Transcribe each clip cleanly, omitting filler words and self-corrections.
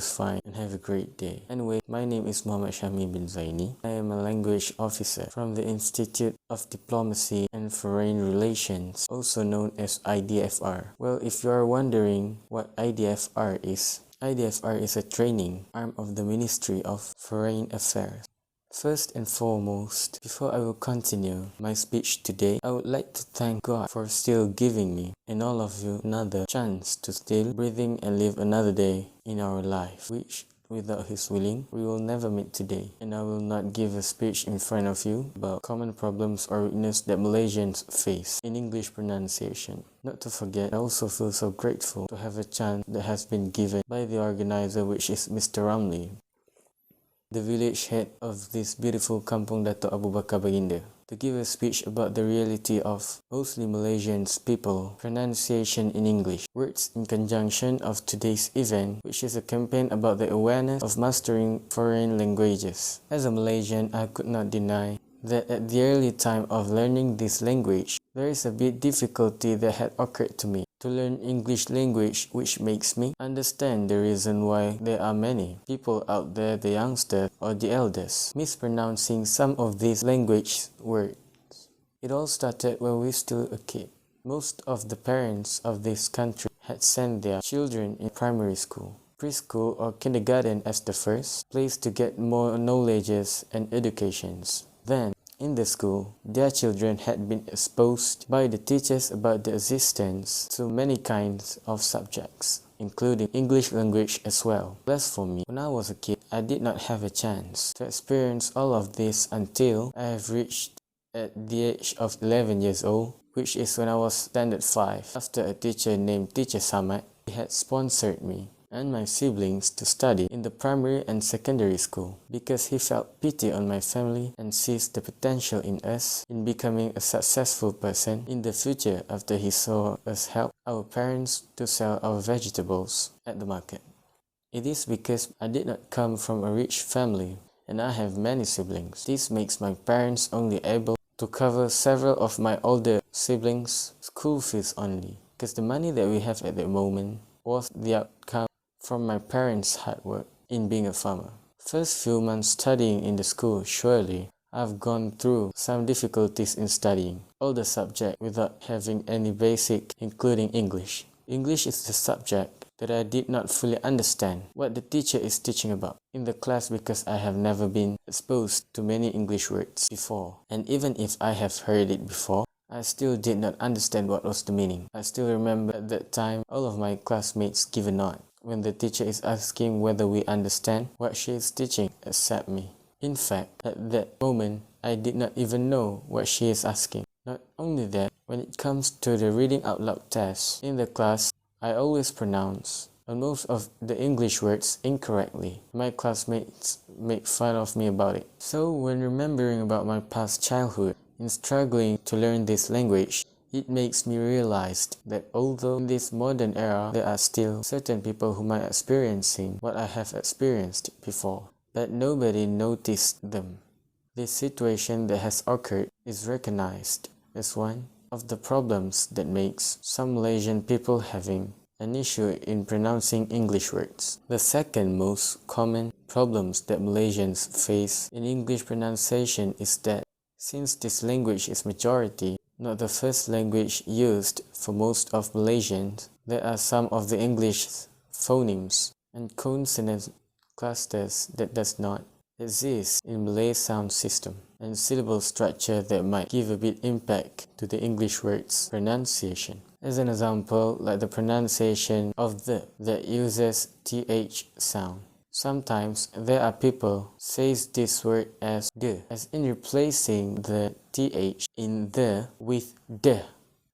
just fine and have a great day. Anyway, my name is Muhammad Shami bin Zaini. I am a language officer from the Institute of Diplomacy and Foreign Relations, also known as IDFR. Well, if you are wondering what IDFR is a training arm of the Ministry of Foreign Affairs. First and foremost, before I will continue my speech today, I would like to thank God for still giving me and all of you another chance to still breathing and live another day in our life, which without His willing, we will never meet today. And I will not give a speech in front of you about common problems or weakness that Malaysians face in English pronunciation. Not to forget, I also feel so grateful to have a chance that has been given by the organizer, which is Mr. Ramli, the village head of this beautiful Kampung Dato' Abu Bakar Baginda, to give a speech about the reality of mostly Malaysians people pronunciation in English. Words in conjunction of today's event, which is a campaign about the awareness of mastering foreign languages. As a Malaysian, I could not deny that at the early time of learning this language, there is a bit difficulty that had occurred to me to learn English language, which makes me understand the reason why there are many people out there, the youngsters or the elders, mispronouncing some of these language words. It all started when we were still a kid. Most of the parents of this country had sent their children in primary school, preschool or kindergarten as the first place to get more knowledges and educations. Then, in the school, their children had been exposed by the teachers about the existence to many kinds of subjects, including English language as well. As for me, when I was a kid, I did not have a chance to experience all of this until I have reached at the age of 11 years old, which is when I was standard 5, after a teacher named Teacher Samad. He had sponsored me and my siblings to study in the primary and secondary school because he felt pity on my family and sees the potential in us in becoming a successful person in the future after he saw us help our parents to sell our vegetables at the market. It is because I did not come from a rich family and I have many siblings. This makes my parents only able to cover several of my older siblings' school fees only, because the money that we have at the moment was the outcome from my parents' hard work in being a farmer. First few months studying in the school, surely I've gone through some difficulties in studying all the subjects without having any basic, including English. English is the subject that I did not fully understand what the teacher is teaching about in the class because I have never been exposed to many English words before. And even if I have heard it before, I still did not understand what was the meaning. I still remember at that time all of my classmates give a nod when the teacher is asking whether we understand what she is teaching except me. In fact, at that moment, I did not even know what she is asking. Not only that, when it comes to the reading out loud test in the class, I always pronounce most of the English words incorrectly. My classmates make fun of me about it. So when remembering about my past childhood in struggling to learn this language, it makes me realize that although in this modern era, there are still certain people who might experiencing what I have experienced before, but nobody noticed them. This situation that has occurred is recognized as one of the problems that makes some Malaysian people having an issue in pronouncing English words. The second most common problems that Malaysians face in English pronunciation is that since this language is majority, not the first language used for most of Malaysians, there are some of the English phonemes and consonant clusters that does not exist in Malay sound system and syllable structure that might give a bit impact to the English words pronunciation. As an example, like the pronunciation of the that uses th sound. Sometimes there are people says this word as the, as in replacing the th in the with the,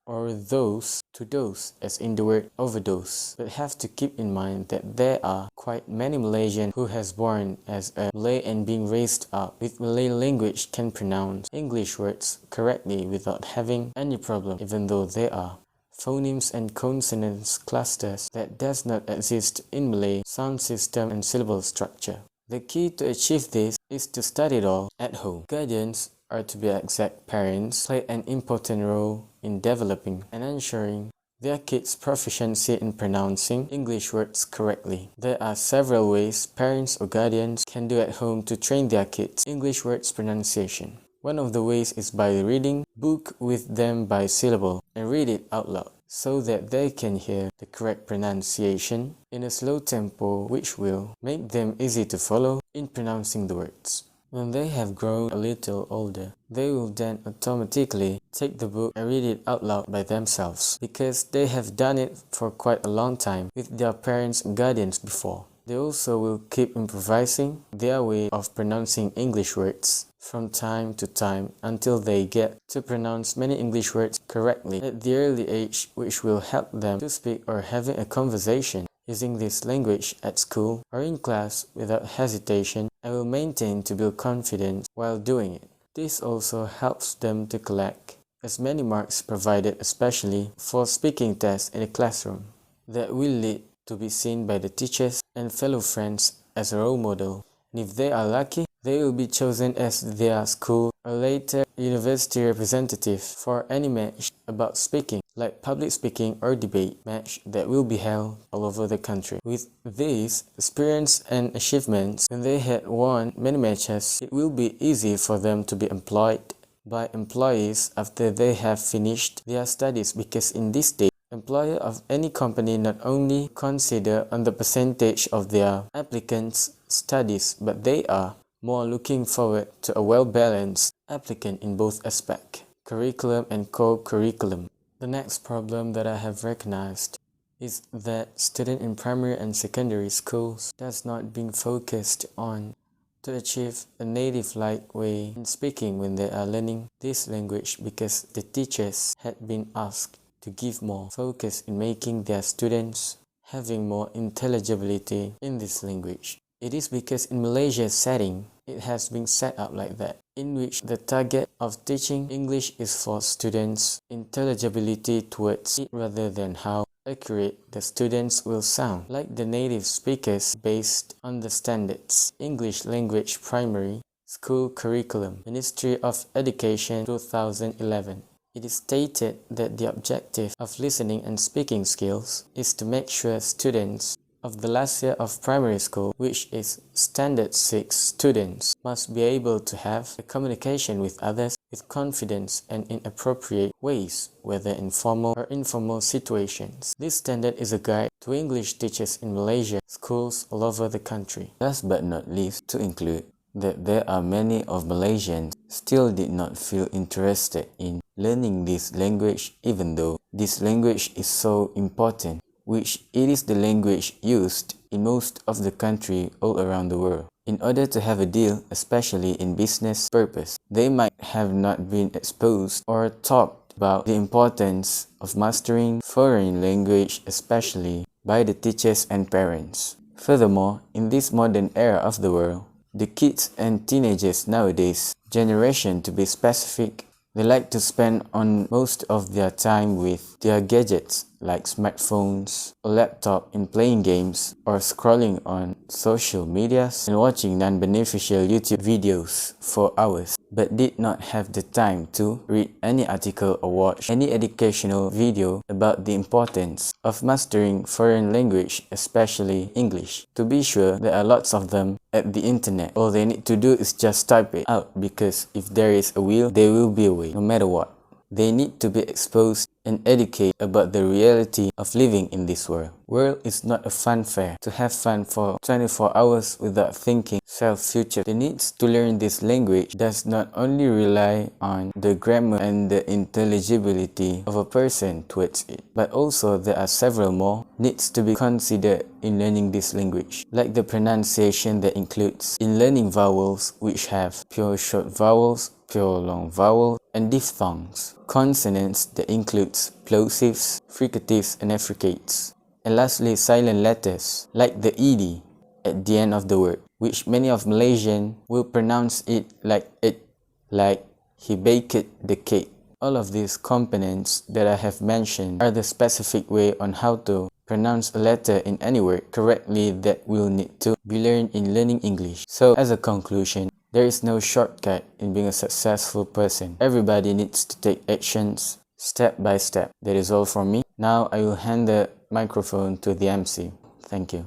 or those to dose as in the word overdose. But have to keep in mind that there are quite many Malaysians who has born as a Malay and being raised up with Malay language can pronounce English words correctly without having any problem, even though there are phonemes and consonants clusters that does not exist in Malay sound system and syllable structure. The key to achieve this is to start it all at home. Guardians, or to be exact parents, play an important role in developing and ensuring their kids' proficiency in pronouncing English words correctly. There are several ways parents or guardians can do at home to train their kids' English words pronunciation. One of the ways is by reading book with them by syllable and read it out loud, so that they can hear the correct pronunciation in a slow tempo, which will make them easy to follow in pronouncing the words. When they have grown a little older, they will then automatically take the book and read it out loud by themselves, because they have done it for quite a long time with their parents and guardians before. They also will keep improvising their way of pronouncing English words from time to time until they get to pronounce many English words correctly at the early age, which will help them to speak or having a conversation using this language at school or in class without hesitation, and will maintain to build confidence while doing it. This also helps them to collect as many marks provided, especially for speaking tests in the classroom, that will lead to be seen by the teachers and fellow friends as a role model. And if they are lucky, they will be chosen as their school or later university representative for any match about speaking, like public speaking or debate match that will be held all over the country. With these experience and achievements, when they had won many matches, it will be easy for them to be employed by employees after they have finished their studies, because in this day, employer of any company not only consider on the percentage of their applicants' studies, but they are more looking forward to a well-balanced applicant in both aspects, curriculum and co-curriculum. The next problem that I have recognized is that students in primary and secondary schools does not being focused on to achieve a native-like way in speaking when they are learning this language, because the teachers had been asked to give more focus in making their students having more intelligibility in this language. It is because in Malaysia's setting, it has been set up like that, in which the target of teaching English is for students' intelligibility towards it rather than how accurate the students will sound, like the native speakers based on the standards English Language Primary School Curriculum, Ministry of Education 2011. It is stated that the objective of listening and speaking skills is to make sure students of the last year of primary school, which is Standard 6 students, must be able to have a communication with others with confidence and in appropriate ways, whether in formal or informal situations. This standard is a guide to English teachers in Malaysia, schools all over the country. Last but not least, to include that there are many of Malaysians still did not feel interested in learning this language, even though this language is so important, which it is the language used in most of the country all around the world. In order to have a deal, especially in business purpose, they might have not been exposed or taught about the importance of mastering foreign language, especially by the teachers and parents. Furthermore, in this modern era of the world, the kids and teenagers nowadays, generation to be specific, they like to spend on most of their time with their gadgets like smartphones or laptop in playing games or scrolling on social medias and watching non-beneficial YouTube videos for hours, but did not have the time to read any article or watch any educational video about the importance of mastering foreign language, especially English. To be sure, there are lots of them at the internet. All they need to do is just type it out, because if there is a will, there will be a way, no matter what. They need to be exposed and educated about the reality of living in this world. World is not a fun fair to have fun for 24 hours without thinking self-future. The needs to learn this language does not only rely on the grammar and the intelligibility of a person towards it, but also there are several more needs to be considered in learning this language, like the pronunciation that includes in learning vowels, which have pure short vowels, pure long vowels, and diphthongs, consonants that includes plosives, fricatives, and affricates, and lastly silent letters like the ed at the end of the word, which many of Malaysian will pronounce it like it, like he baked the cake. All of these components that I have mentioned are the specific way on how to pronounce a letter in any word correctly that will need to be learned in learning English. So as a conclusion, there is no shortcut in being a successful person. Everybody needs to take actions step by step. That is all from me. Now I will hand the microphone to the MC. Thank you.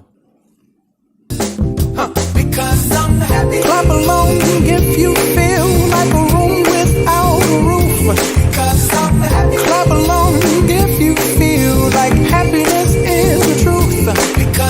Because I'm happy. Clap along if you feel